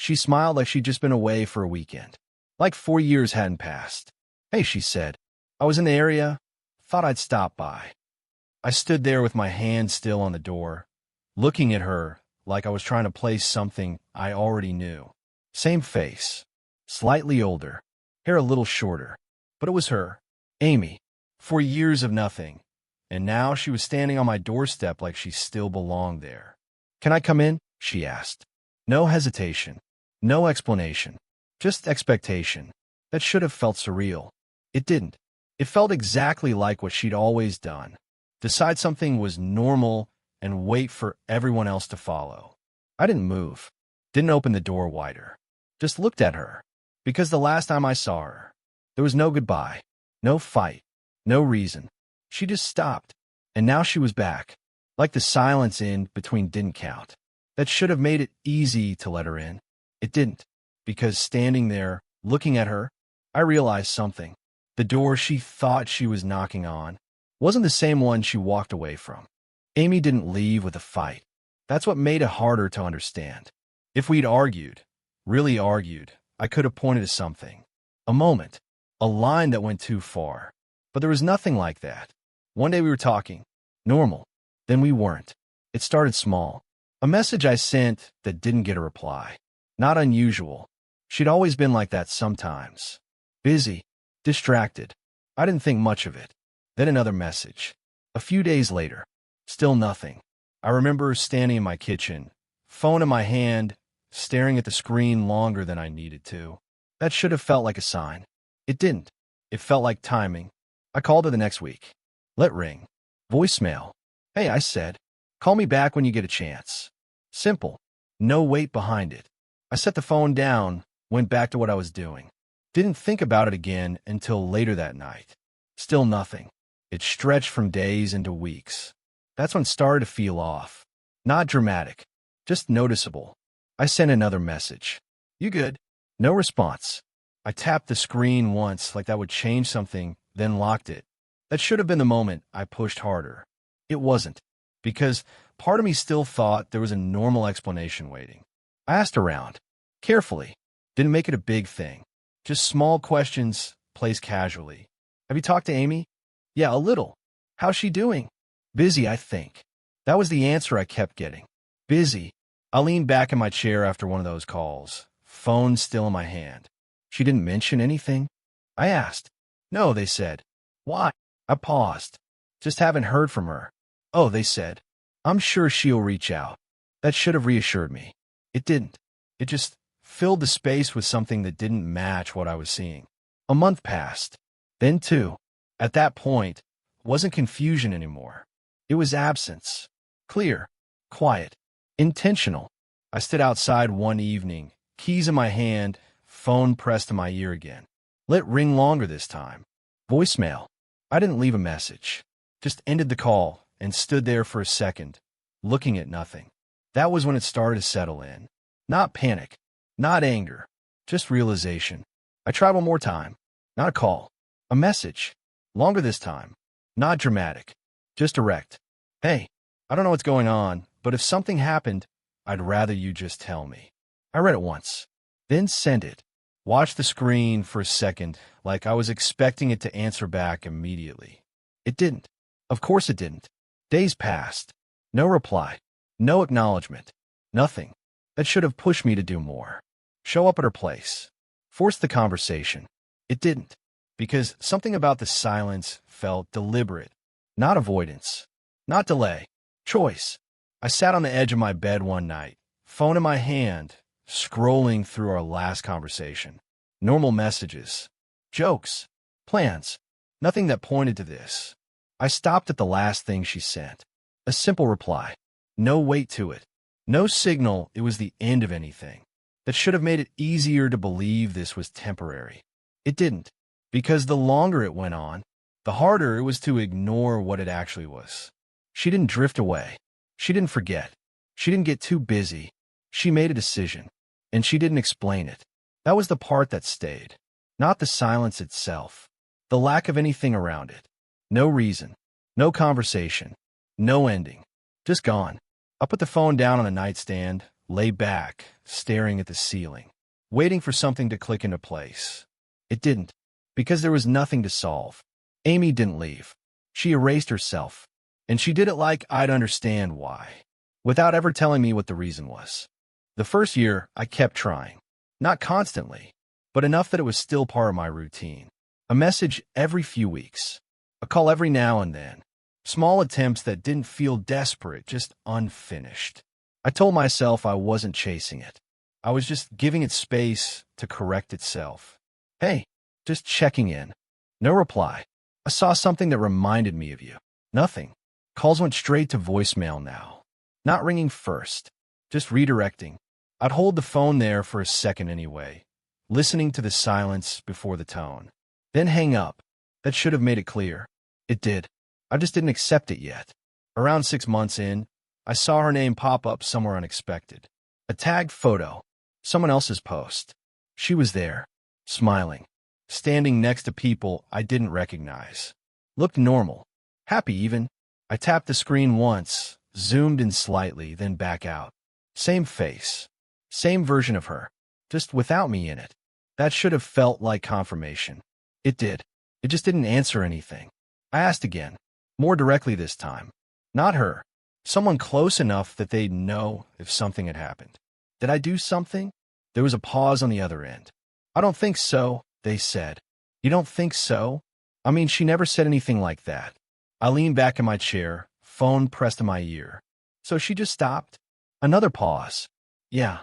She smiled like she'd just been away for a weekend. Like 4 years hadn't passed. "Hey," she said. "I was in the area. Thought I'd stop by." I stood there with my hand still on the door, looking at her like I was trying to place something I already knew. Same face. Slightly older. Hair a little shorter. But it was her. Amy. 4 years of nothing. And now she was standing on my doorstep like she still belonged there. "Can I come in?" she asked. No hesitation. No explanation. Just expectation. That should have felt surreal. It didn't. It felt exactly like what she'd always done. Decide something was normal and wait for everyone else to follow. I didn't move. Didn't open the door wider. Just looked at her. Because the last time I saw her, there was no goodbye. No fight. No reason. She just stopped. And now she was back. Like the silence in between didn't count. That should have made it easy to let her in. It didn't. Because standing there, looking at her, I realized something. The door she thought she was knocking on wasn't the same one she walked away from. Amy didn't leave with a fight. That's what made it harder to understand. If we'd argued, really argued, I could have pointed to something. A moment. A line that went too far. But there was nothing like that. One day we were talking. Normal. Then we weren't. It started small. A message I sent that didn't get a reply. Not unusual. She'd always been like that sometimes. Busy. Distracted. I didn't think much of it. Then another message. A few days later. Still nothing. I remember standing in my kitchen, phone in my hand, staring at the screen longer than I needed to. That should have felt like a sign. It didn't. It felt like timing. I called her the next week. Let ring. Voicemail. "Hey," I said. "Call me back when you get a chance." Simple. No weight behind it. I set the phone down, went back to what I was doing. Didn't think about it again until later that night. Still nothing. It stretched from days into weeks. That's when it started to feel off. Not dramatic. Just noticeable. I sent another message. "You good?" No response. I tapped the screen once like that would change something, then locked it. That should have been the moment I pushed harder. It wasn't. Because part of me still thought there was a normal explanation waiting. I asked around. Carefully. Didn't make it a big thing. Just small questions, placed casually. "Have you talked to Amy?" "Yeah, a little." "How's she doing?" "Busy, I think." That was the answer I kept getting. Busy. I leaned back in my chair after one of those calls, phone still in my hand. "She didn't mention anything?" I asked. "No," they said. "Why?" I paused. "Just haven't heard from her." "Oh," they said. "I'm sure she'll reach out." That should have reassured me. It didn't. It just filled the space with something that didn't match what I was seeing. A month passed. Then two. At that point, wasn't confusion anymore. It was absence. Clear. Quiet. Intentional. I stood outside one evening, keys in my hand, phone pressed to my ear again. Let ring longer this time. Voicemail. I didn't leave a message. Just ended the call and stood there for a second, looking at nothing. That was when it started to settle in. Not panic. Not anger. Just realization. I tried one more time. Not a call. A message. Longer this time. Not dramatic. Just direct. "Hey, I don't know what's going on, but if something happened, I'd rather you just tell me." I read it once. Then sent it. Watched the screen for a second like I was expecting it to answer back immediately. It didn't. Of course it didn't. Days passed. No reply. No acknowledgement. Nothing. That should have pushed me to do more. Show up at her place. Force the conversation. It didn't. Because something about the silence felt deliberate. Not avoidance. Not delay. Choice. I sat on the edge of my bed one night, phone in my hand, scrolling through our last conversation. Normal messages. Jokes. Plans. Nothing that pointed to this. I stopped at the last thing she sent. A simple reply. No weight to it. No signal it was the end of anything. That should have made it easier to believe this was temporary. It didn't. Because the longer it went on, the harder it was to ignore what it actually was. She didn't drift away. She didn't forget. She didn't get too busy. She made a decision. And she didn't explain it. That was the part that stayed. Not the silence itself. The lack of anything around it. No reason. No conversation. No ending. Just gone. I put the phone down on the nightstand, lay back, staring at the ceiling, waiting for something to click into place. It didn't, because there was nothing to solve. Amy didn't leave. She erased herself, and she did it like I'd understand why, without ever telling me what the reason was. The first year, I kept trying. Not constantly, but enough that it was still part of my routine. A message every few weeks. A call every now and then. Small attempts that didn't feel desperate, just unfinished. I told myself I wasn't chasing it. I was just giving it space to correct itself. Hey, just checking in. No reply. I saw something that reminded me of you. Nothing. Calls went straight to voicemail now. Not ringing first, just redirecting. I'd hold the phone there for a second anyway, listening to the silence before the tone. Then hang up. That should have made it clear. It did. I just didn't accept it yet. Around 6 months in, I saw her name pop up somewhere unexpected. A tagged photo. Someone else's post. She was there, smiling, standing next to people I didn't recognize. Looked normal. Happy even. I tapped the screen once, zoomed in slightly, then back out. Same face. Same version of her. Just without me in it. That should have felt like confirmation. It did. It just didn't answer anything. I asked again. More directly this time. Not her. Someone close enough that they'd know if something had happened. Did I do something? There was a pause on the other end. I don't think so, they said. You don't think so? I mean, she never said anything like that. I leaned back in my chair, phone pressed to my ear. So she just stopped? Another pause. Yeah.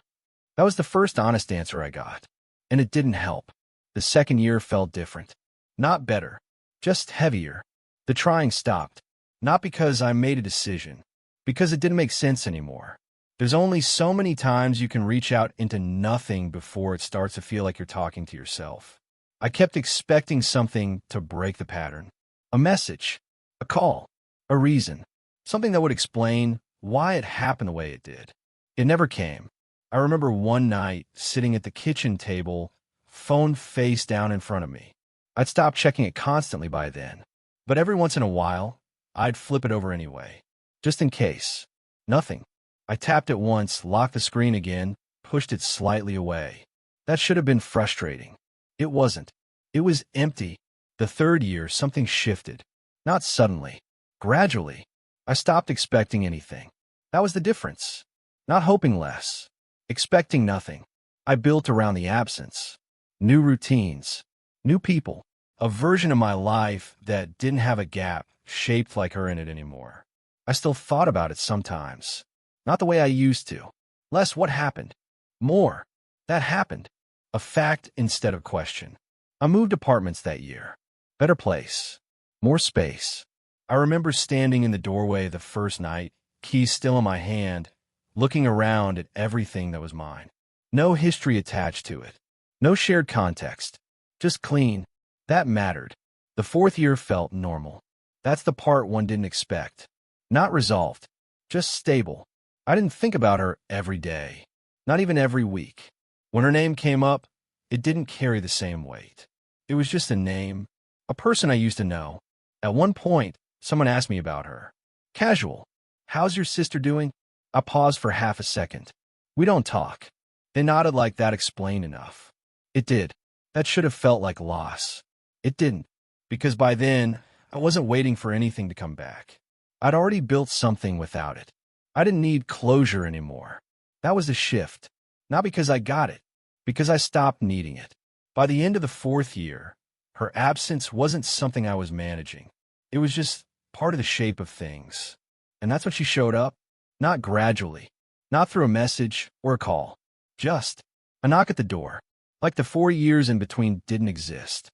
That was the first honest answer I got. And it didn't help. The second year felt different. Not better. Just heavier. The trying stopped. Not because I made a decision. Because it didn't make sense anymore. There's only so many times you can reach out into nothing before it starts to feel like you're talking to yourself. I kept expecting something to break the pattern. A message. A call. A reason. Something that would explain why it happened the way it did. It never came. I remember one night, sitting at the kitchen table, phone face down in front of me. I'd stopped checking it constantly by then. But every once in a while, I'd flip it over anyway. Just in case. Nothing. I tapped it once, locked the screen again, pushed it slightly away. That should have been frustrating. It wasn't. It was empty. The third year, something shifted. Not suddenly. Gradually. I stopped expecting anything. That was the difference. Not hoping less. Expecting nothing. I built around the absence. New routines. New people. A version of my life that didn't have a gap shaped like her in it anymore. I still thought about it sometimes. Not the way I used to. Less what happened. More. That happened. A fact instead of question. I moved apartments that year. Better place. More space. I remember standing in the doorway the first night, keys still in my hand, looking around at everything that was mine. No history attached to it. No shared context. Just clean. That mattered. The fourth year felt normal. That's the part one didn't expect. Not resolved. Just stable. I didn't think about her every day. Not even every week. When her name came up, it didn't carry the same weight. It was just a name. A person I used to know. At one point, someone asked me about her. Casual. How's your sister doing? I paused for half a second. We don't talk. They nodded like that explained enough. It did. That should have felt like loss. It didn't. Because by then, I wasn't waiting for anything to come back. I'd already built something without it. I didn't need closure anymore. That was the shift. Not because I got it. Because I stopped needing it. By the end of the fourth year, her absence wasn't something I was managing. It was just part of the shape of things. And that's when she showed up. Not gradually. Not through a message or a call. Just a knock at the door. Like the 4 years in between didn't exist.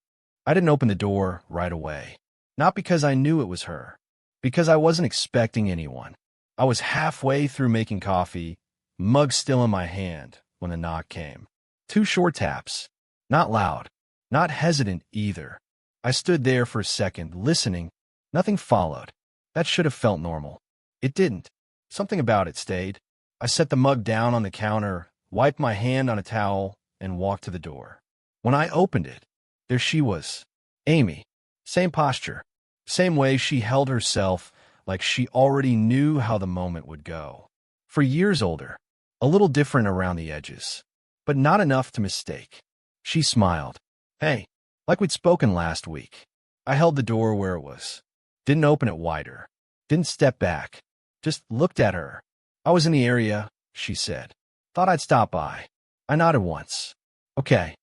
I didn't open the door right away. Not because I knew it was her. Because I wasn't expecting anyone. I was halfway through making coffee, mug still in my hand, when the knock came. 2 short taps. Not loud. Not hesitant either. I stood there for a second, listening. Nothing followed. That should have felt normal. It didn't. Something about it stayed. I set the mug down on the counter, wiped my hand on a towel, and walked to the door. When I opened it, there she was. Amy. Same posture. Same way she held herself, like she already knew how the moment would go. For years older. a little different around the edges, but not enough to mistake. She smiled. Hey, like we'd spoken last week. I held the door where it was. Didn't open it wider. Didn't step back. Just looked at her. I was in the area, she said. Thought I'd stop by. I nodded once. Okay.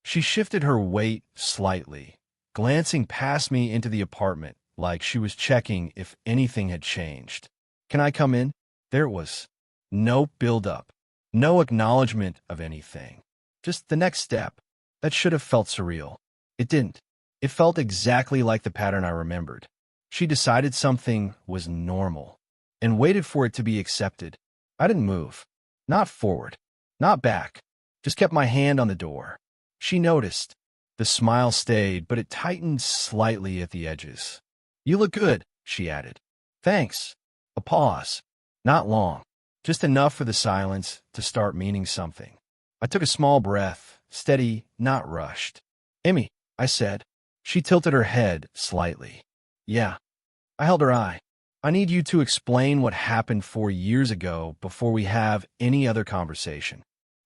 She shifted her weight slightly, glancing past me into the apartment like she was checking if anything had changed. Can I come in? There it was. No build-up. No acknowledgement of anything. Just the next step. That should have felt surreal. It didn't. It felt exactly like the pattern I remembered. She decided something was normal and waited for it to be accepted. I didn't move. Not forward. Not back. Just kept my hand on the door. She noticed. The smile stayed, but it tightened slightly at the edges. You look good, she added. Thanks. A pause. Not long. Just enough for the silence to start meaning something. I took a small breath, steady, not rushed. Amy, I said. She tilted her head slightly. Yeah. I held her eye. I need you to explain what happened 4 years ago before we have any other conversation.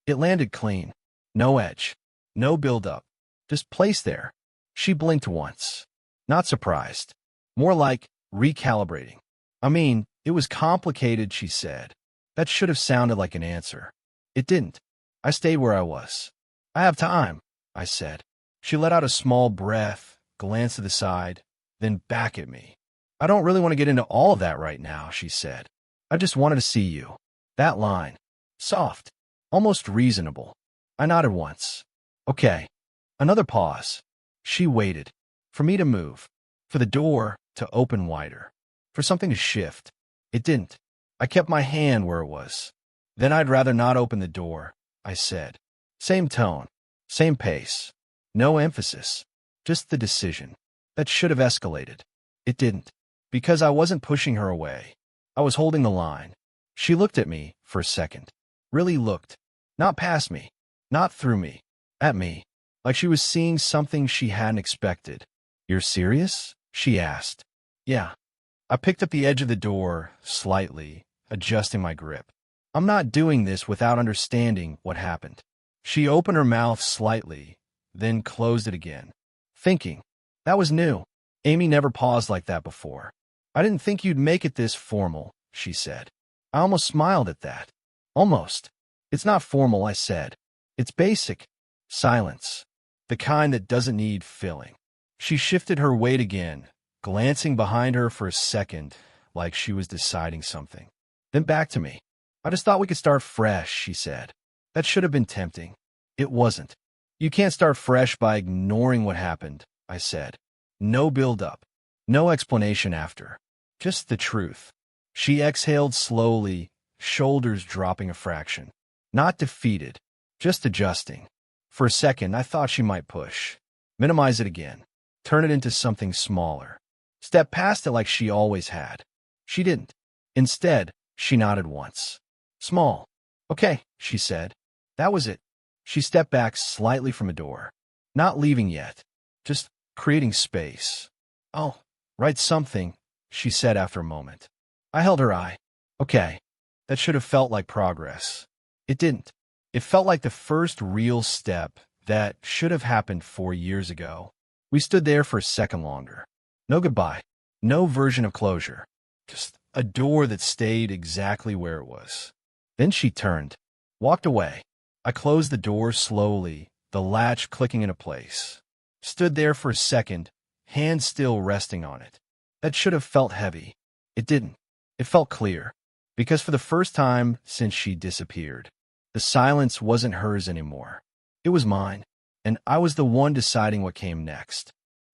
It landed clean. No edge. No build-up. Just placed there. She blinked once. Not surprised. More like recalibrating. I mean, it was complicated, she said. That should have sounded like an answer. It didn't. I stayed where I was. I have time, I said. She let out a small breath, glanced to the side, then back at me. I don't really want to get into all of that right now, she said. I just wanted to see you. That line. Soft. Almost reasonable. I nodded once. Okay. Another pause. She waited. For me to move. For the door to open wider. For something to shift. It didn't. I kept my hand where it was. Then I'd rather not open the door, I said. Same tone. Same pace. No emphasis. Just the decision. That should have escalated. It didn't. Because I wasn't pushing her away. I was holding the line. She looked at me for a second. Really looked. Not past me. Not through me. At me. Like she was seeing something she hadn't expected. You're serious? She asked. Yeah. I picked up the edge of the door, slightly, adjusting my grip. I'm not doing this without understanding what happened. She opened her mouth slightly, then closed it again. Thinking. That was new. Amy never paused like that before. I didn't think you'd make it this formal, she said. I almost smiled at that. Almost. It's not formal, I said. It's basic. Silence. The kind that doesn't need filling. She shifted her weight again, glancing behind her for a second, like she was deciding something. Then back to me. I just thought we could start fresh, she said. That should have been tempting. It wasn't. You can't start fresh by ignoring what happened, I said. No build-up. No explanation after. Just the truth. She exhaled slowly, shoulders dropping a fraction. Not defeated. Just adjusting. For a second, I thought she might push. Minimize it again. Turn it into something smaller. Step past it like she always had. She didn't. Instead, she nodded once. Small. Okay, she said. That was it. She stepped back slightly from a door. Not leaving yet. Just creating space. Oh, write something, she said after a moment. I held her eye. Okay. That should have felt like progress. It didn't. It felt like the first real step that should have happened 4 years ago. We stood there for a second longer. No goodbye. No version of closure. Just a door that stayed exactly where it was. Then she turned. Walked away. I closed the door slowly, the latch clicking into place. Stood there for a second, hand still resting on it. That should have felt heavy. It didn't. It felt clear. Because for the first time since she disappeared, the silence wasn't hers anymore. It was mine, and I was the one deciding what came next.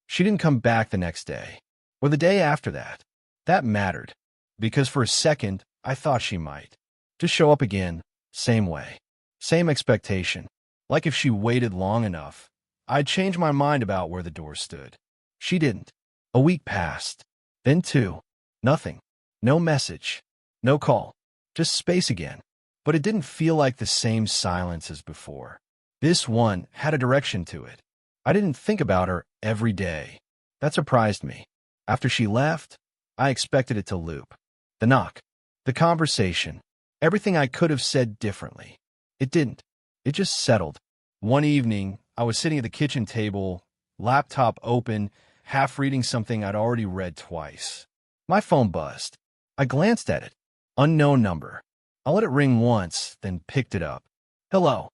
She didn't come back the next day, or the day after that. That mattered, because for a second, I thought she might. Just show up again, same way. Same expectation. Like if she waited long enough, I'd change my mind about where the door stood. She didn't. A week passed. Then 2. Nothing. No message. No call. Just space again. But it didn't feel like the same silence as before. This one had a direction to it. I didn't think about her every day. That surprised me. After she left, I expected it to loop. The knock. The conversation. Everything I could have said differently. It didn't. It just settled. One evening, I was sitting at the kitchen table, laptop open, half reading something I'd already read twice. My phone buzzed. I glanced at it. Unknown number. I let it ring once, then picked it up. Hello.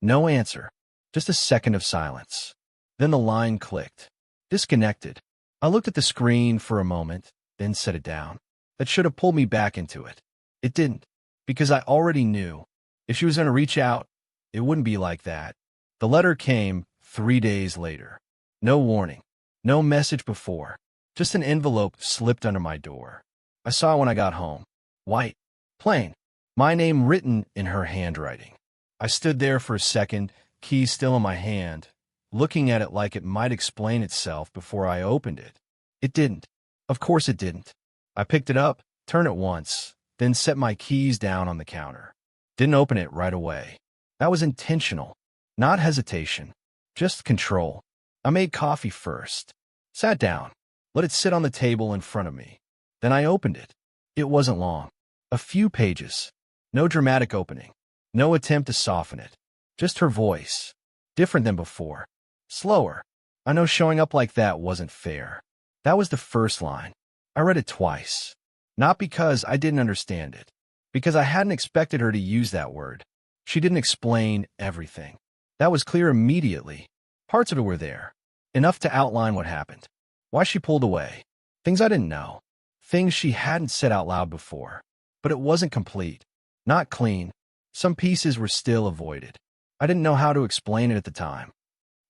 No answer. Just a second of silence. Then the line clicked. Disconnected. I looked at the screen for a moment, then set it down. That should have pulled me back into it. It didn't, because I already knew. If she was going to reach out, it wouldn't be like that. The letter came 3 days later. No warning. No message before. Just an envelope slipped under my door. I saw it when I got home. White. Plain. My name written in her handwriting. I stood there for a second, key still in my hand, looking at it like it might explain itself before I opened it. It didn't. Of course it didn't. I picked it up, turned it once, then set my keys down on the counter. Didn't open it right away. That was intentional. Not hesitation. Just control. I made coffee first. Sat down. Let it sit on the table in front of me. Then I opened it. It wasn't long. A few pages. No dramatic opening. No attempt to soften it. Just her voice. Different than before. Slower. I know showing up like that wasn't fair. That was the first line. I read it twice. Not because I didn't understand it. Because I hadn't expected her to use that word. She didn't explain everything. That was clear immediately. Parts of it were there. Enough to outline what happened. Why she pulled away. Things I didn't know. Things she hadn't said out loud before. But it wasn't complete. Not clean. Some pieces were still avoided. I didn't know how to explain it at the time.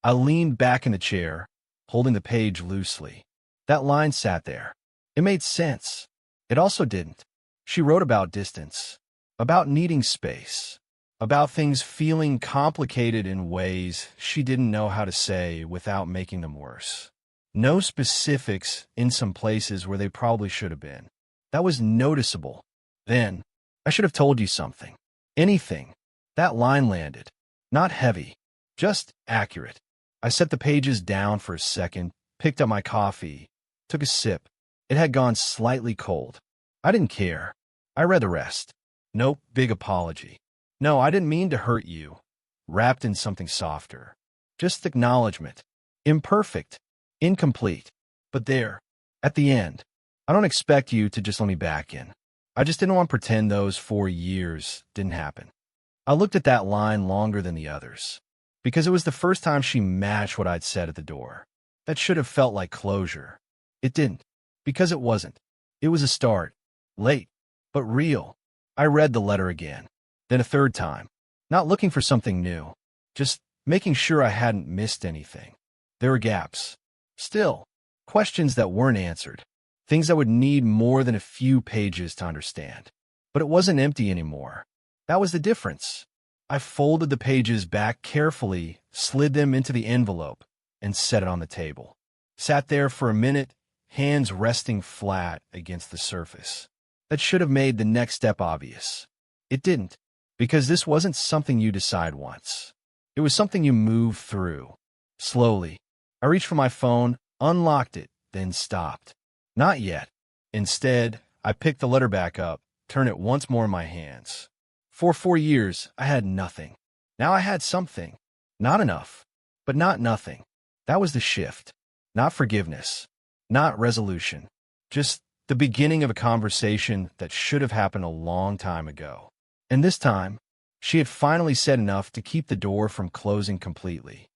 I leaned back in the chair, holding the page loosely. That line sat there. It made sense. It also didn't. She wrote about distance, about needing space, about things feeling complicated in ways she didn't know how to say without making them worse. No specifics in some places where they probably should have been. That was noticeable. Then, I should have told you something. Anything. That line landed. Not heavy. Just accurate. I set the pages down for a second, picked up my coffee, took a sip. It had gone slightly cold. I didn't care. I read the rest. Nope, big apology. No, I didn't mean to hurt you. Wrapped in something softer. Just acknowledgement. Imperfect. Incomplete. But there. At the end. I don't expect you to just let me back in. I just didn't want to pretend those 4 years didn't happen. I looked at that line longer than the others. Because it was the first time she matched what I'd said at the door. That should have felt like closure. It didn't. Because it wasn't. It was a start. Late. But real. I read the letter again. Then a third time. Not looking for something new. Just making sure I hadn't missed anything. There were gaps. Still. Questions that weren't answered. Things that would need more than a few pages to understand. But it wasn't empty anymore. That was the difference. I folded the pages back carefully, slid them into the envelope, and set it on the table. Sat there for a minute, hands resting flat against the surface. That should have made the next step obvious. It didn't, because this wasn't something you decide once. It was something you move through. Slowly. I reached for my phone, unlocked it, then stopped. Not yet. Instead, I picked the letter back up, turned it once more in my hands. For 4 years, I had nothing. Now I had something. Not enough, but not nothing. That was the shift. Not forgiveness. Not resolution. Just the beginning of a conversation that should have happened a long time ago. And this time, she had finally said enough to keep the door from closing completely.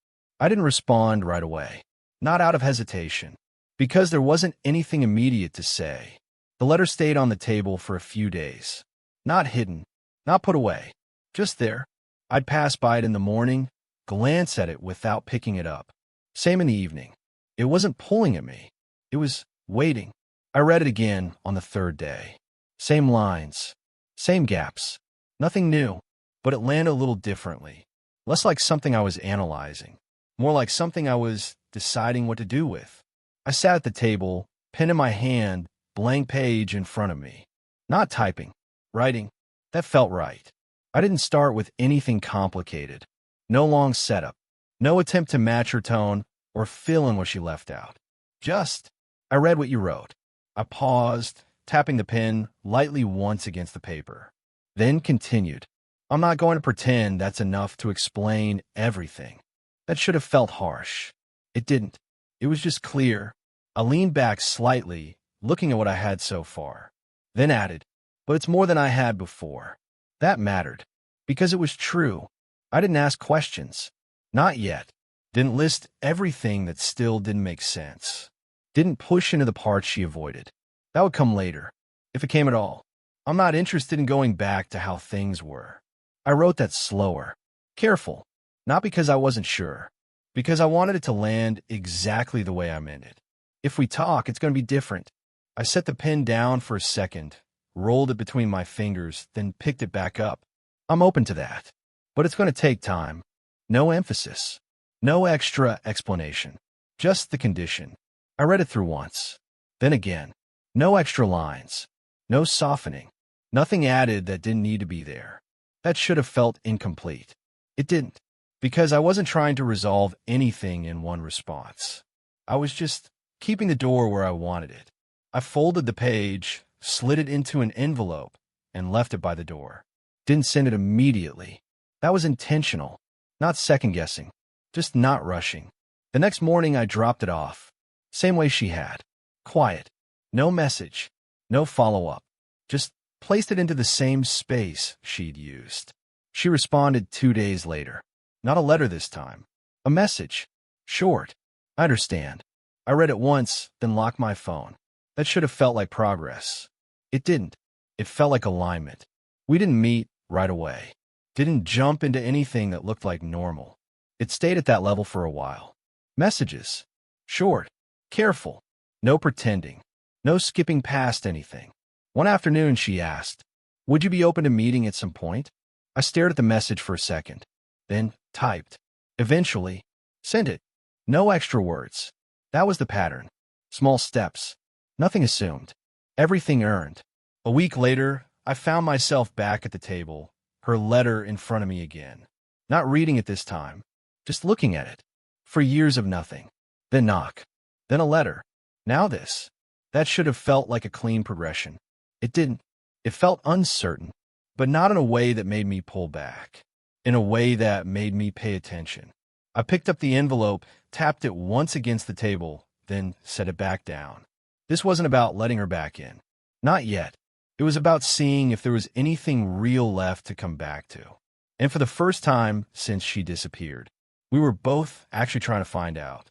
I didn't respond right away. Not out of hesitation. Because there wasn't anything immediate to say. The letter stayed on the table for a few days. Not hidden. Not put away. Just there. I'd pass by it in the morning, glance at it without picking it up. Same in the evening. It wasn't pulling at me. It was waiting. I read it again on the third day. Same lines. Same gaps. Nothing new, but it landed a little differently. Less like something I was analyzing. More like something I was deciding what to do with. I sat at the table, pen in my hand, blank page in front of me. Not typing. Writing. That felt right. I didn't start with anything complicated. No long setup. No attempt to match her tone or fill in what she left out. Just, I read what you wrote. I paused, tapping the pen lightly once against the paper. then continued, I'm not going to pretend that's enough to explain everything. That should have felt harsh. It didn't. It was just clear. I leaned back slightly, looking at what I had so far, then added, but it's more than I had before. That mattered, because it was true. I didn't ask questions. Not yet. Didn't list everything that still didn't make sense. Didn't push into the parts she avoided. That would come later, if it came at all. I'm not interested in going back to how things were. I wrote that slower, careful, not because I wasn't sure, because I wanted it to land exactly the way I meant it. If we talk, it's going to be different. I set the pen down for a second, rolled it between my fingers, then picked it back up. I'm open to that, but it's going to take time. No emphasis, no extra explanation, just the condition. I read it through once, then again. No extra lines, no softening, nothing added that didn't need to be there. That should have felt incomplete. It didn't, because I wasn't trying to resolve anything in one response. I was just keeping the door where I wanted it. I folded the page, slid it into an envelope, and left it by the door. Didn't send it immediately. That was intentional, not second-guessing, just not rushing. The next morning I dropped it off, same way she had. Quiet, no message, no follow-up, just placed it into the same space she'd used. She responded 2 days later. Not a letter this time. A message. Short. I understand. I read it once, then locked my phone. That should have felt like progress. It didn't. It felt like alignment. We didn't meet right away. Didn't jump into anything that looked like normal. It stayed at that level for a while. Messages. Short. Careful. No pretending. No skipping past anything. One afternoon she asked, would you be open to meeting at some point? I stared at the message for a second, then typed. Eventually, sent it. No extra words. That was the pattern. Small steps. Nothing assumed. Everything earned. A week later, I found myself back at the table, her letter in front of me again. Not reading it this time, just looking at it. For years of nothing. Then knock. Then a letter. Now this. That should have felt like a clean progression. It didn't. It felt uncertain, but not in a way that made me pull back. In a way that made me pay attention. I picked up the envelope, tapped it once against the table, then set it back down. This wasn't about letting her back in. Not yet. It was about seeing if there was anything real left to come back to. And for the first time since she disappeared, we were both actually trying to find out.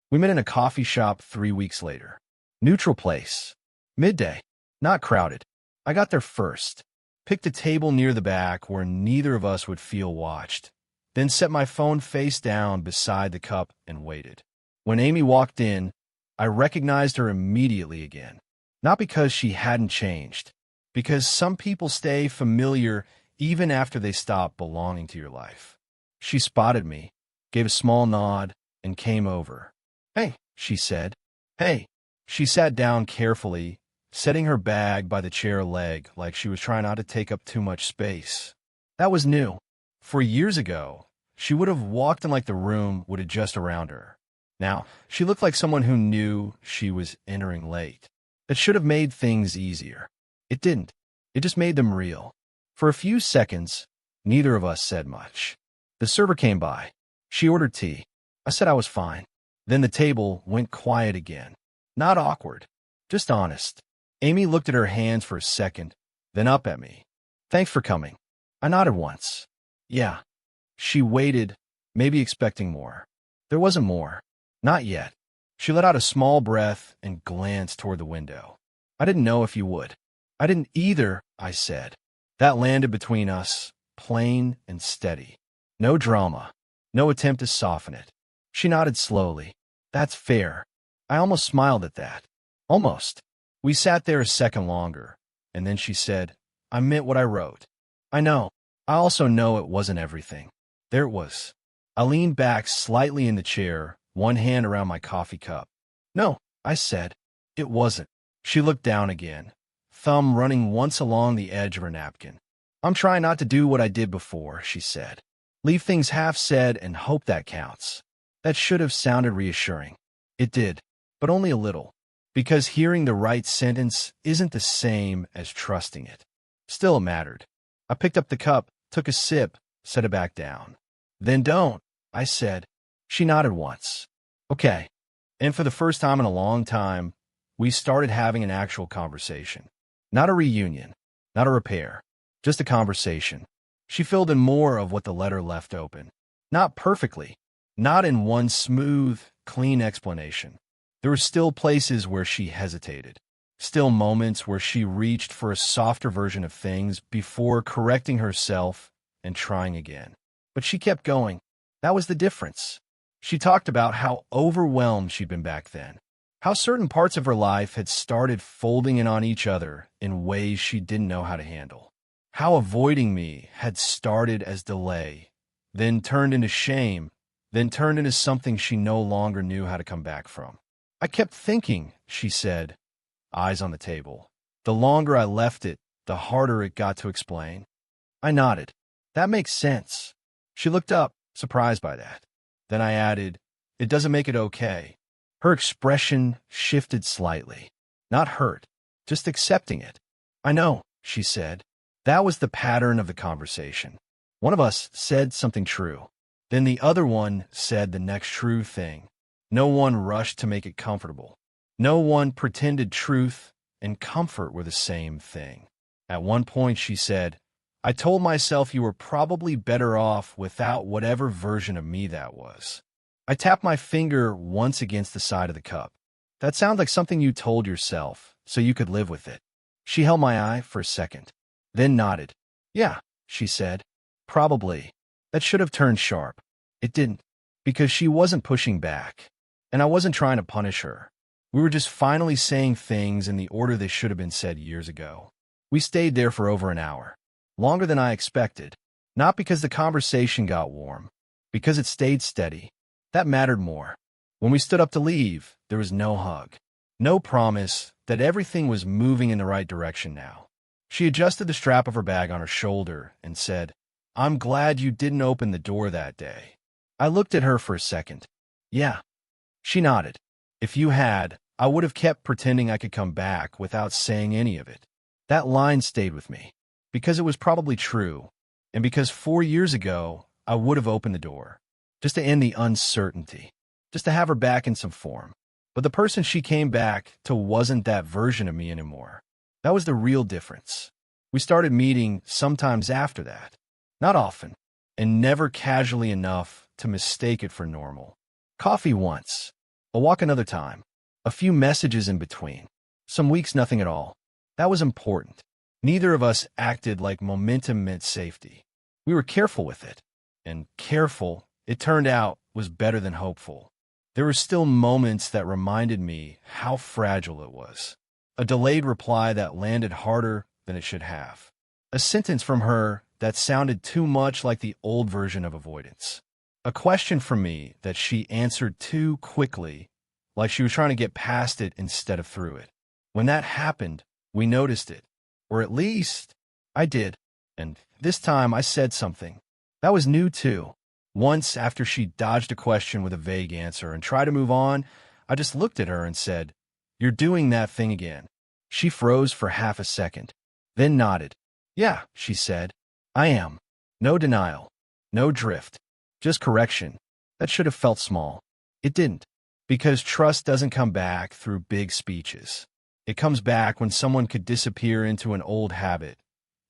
We met in a coffee shop 3 weeks later. Neutral place. Midday. Not crowded. I got there first. Picked a table near the back where neither of us would feel watched. Then set my phone face down beside the cup and waited. When Amy walked in, I recognized her immediately again. Not because she hadn't changed. Because some people stay familiar even after they stop belonging to your life. She spotted me, gave a small nod, and came over. Hey, she said. Hey. She sat down carefully, setting her bag by the chair leg like she was trying not to take up too much space. That was new. For years ago, she would have walked in like the room would adjust around her. Now, she looked like someone who knew she was entering late. That should have made things easier. It didn't. It just made them real. For a few seconds, neither of us said much. The server came by. She ordered tea. I said I was fine. Then the table went quiet again. Not awkward, just honest. Amy looked at her hands for a second, then up at me. Thanks for coming. I nodded once. Yeah. She waited, maybe expecting more. There wasn't more. Not yet. She let out a small breath and glanced toward the window. I didn't know if you would. I didn't either, I said. That landed between us, plain and steady. No drama. No attempt to soften it. She nodded slowly. That's fair. I almost smiled at that. Almost. We sat there a second longer, and then she said, I meant what I wrote. I know. I also know it wasn't everything. There it was. I leaned back slightly in the chair, one hand around my coffee cup. No, I said. It wasn't. She looked down again, thumb running once along the edge of her napkin. I'm trying not to do what I did before, she said. Leave things half said and hope that counts. That should have sounded reassuring. It did, but only a little, because hearing the right sentence isn't the same as trusting it. Still, it mattered. I picked up the cup, took a sip, set it back down. Then don't, I said. She nodded once. Okay. And for the first time in a long time, we started having an actual conversation. Not a reunion, not a repair, just a conversation. She filled in more of what the letter left open. Not perfectly, not in one smooth, clean explanation. There were still places where she hesitated, still moments where she reached for a softer version of things before correcting herself and trying again. But she kept going. That was the difference. She talked about how overwhelmed she'd been back then, how certain parts of her life had started folding in on each other in ways she didn't know how to handle, how avoiding me had started as delay, then turned into shame, then turned into something she no longer knew how to come back from. I kept thinking, she said, eyes on the table. The longer I left it, the harder it got to explain. I nodded. That makes sense. She looked up, surprised by that. Then I added, it doesn't make it okay. Her expression shifted slightly. Not hurt, just accepting it. I know, she said. That was the pattern of the conversation. One of us said something true. Then the other one said the next true thing. No one rushed to make it comfortable. No one pretended truth and comfort were the same thing. At one point she said, I told myself you were probably better off without whatever version of me that was. I tapped my finger once against the side of the cup. That sounds like something you told yourself, so you could live with it. She held my eye for a second, then nodded. Yeah, she said. Probably. That should have turned sharp. It didn't, because she wasn't pushing back, and I wasn't trying to punish her. We were just finally saying things in the order they should have been said years ago. We stayed there for over an hour. Longer than I expected, not because the conversation got warm, because it stayed steady. That mattered more. When we stood up to leave, there was no hug, no promise that everything was moving in the right direction now. She adjusted the strap of her bag on her shoulder and said, I'm glad you didn't open the door that day. I looked at her for a second. Yeah. She nodded. If you had, I would have kept pretending I could come back without saying any of it. That line stayed with me. Because it was probably true, and because 4 years ago, I would have opened the door, just to end the uncertainty, just to have her back in some form. But the person she came back to wasn't that version of me anymore. That was the real difference. We started meeting sometimes after that, not often, and never casually enough to mistake it for normal. Coffee once, a walk another time, a few messages in between, some weeks nothing at all. That was important. Neither of us acted like momentum meant safety. We were careful with it. And careful, it turned out, was better than hopeful. There were still moments that reminded me how fragile it was. A delayed reply that landed harder than it should have. A sentence from her that sounded too much like the old version of avoidance. A question from me that she answered too quickly, like she was trying to get past it instead of through it. When that happened, we noticed it. Or at least, I did. And this time I said something. That was new too. Once, after she dodged a question with a vague answer and tried to move on, I just looked at her and said, You're doing that thing again. She froze for half a second, then nodded. Yeah, she said. I am. No denial. No drift. Just correction. That should have felt small. It didn't. Because trust doesn't come back through big speeches. It comes back when someone could disappear into an old habit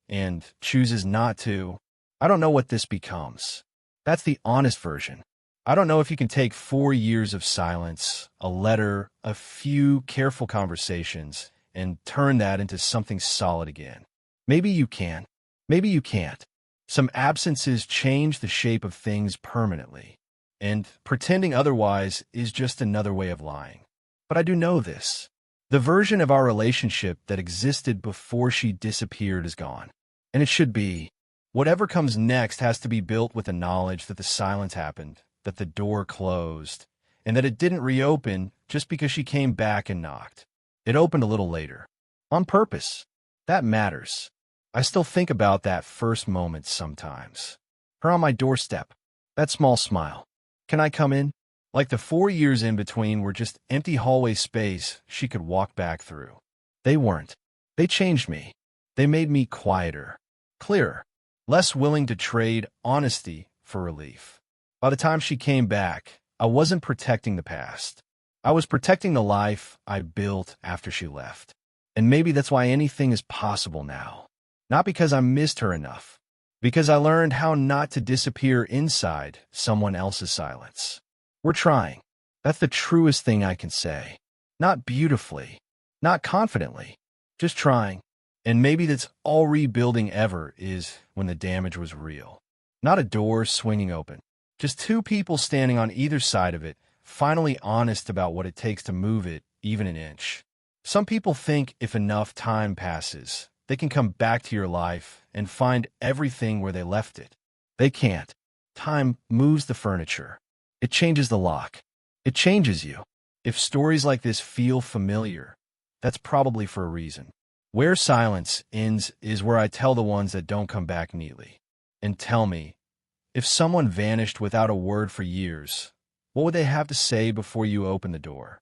and chooses not to. I don't know what this becomes. That's the honest version. I don't know if you can take 4 years of silence, a letter, a few careful conversations, and turn that into something solid again. Maybe you can. Maybe you can't. Some absences change the shape of things permanently, and pretending otherwise is just another way of lying. But I do know this. The version of our relationship that existed before she disappeared is gone. And it should be. Whatever comes next has to be built with the knowledge that the silence happened, that the door closed, and that it didn't reopen just because she came back and knocked. It opened a little later. On purpose. That matters. I still think about that first moment sometimes. Her on my doorstep. That small smile. Can I come in? Like the 4 years in between were just empty hallway space she could walk back through. They weren't. They changed me. They made me quieter, clearer. less willing to trade honesty for relief. By the time she came back, I wasn't protecting the past. I was protecting the life I built after she left. And maybe that's why anything is possible now. Not because I missed her enough, because I learned how not to disappear inside someone else's silence. We're trying. That's the truest thing I can say. Not beautifully, not confidently, just trying. And maybe that's all rebuilding ever is when the damage was real. Not a door swinging open, just two people standing on either side of it, finally honest about what it takes to move it even an inch. Some people think if enough time passes, they can come back to your life and find everything where they left it. They can't. Time moves the furniture. It changes the lock. It changes you. If stories like this feel familiar, that's probably for a reason. Where silence ends is where I tell the ones that don't come back neatly. And tell me, if someone vanished without a word for years, what would they have to say before you open the door?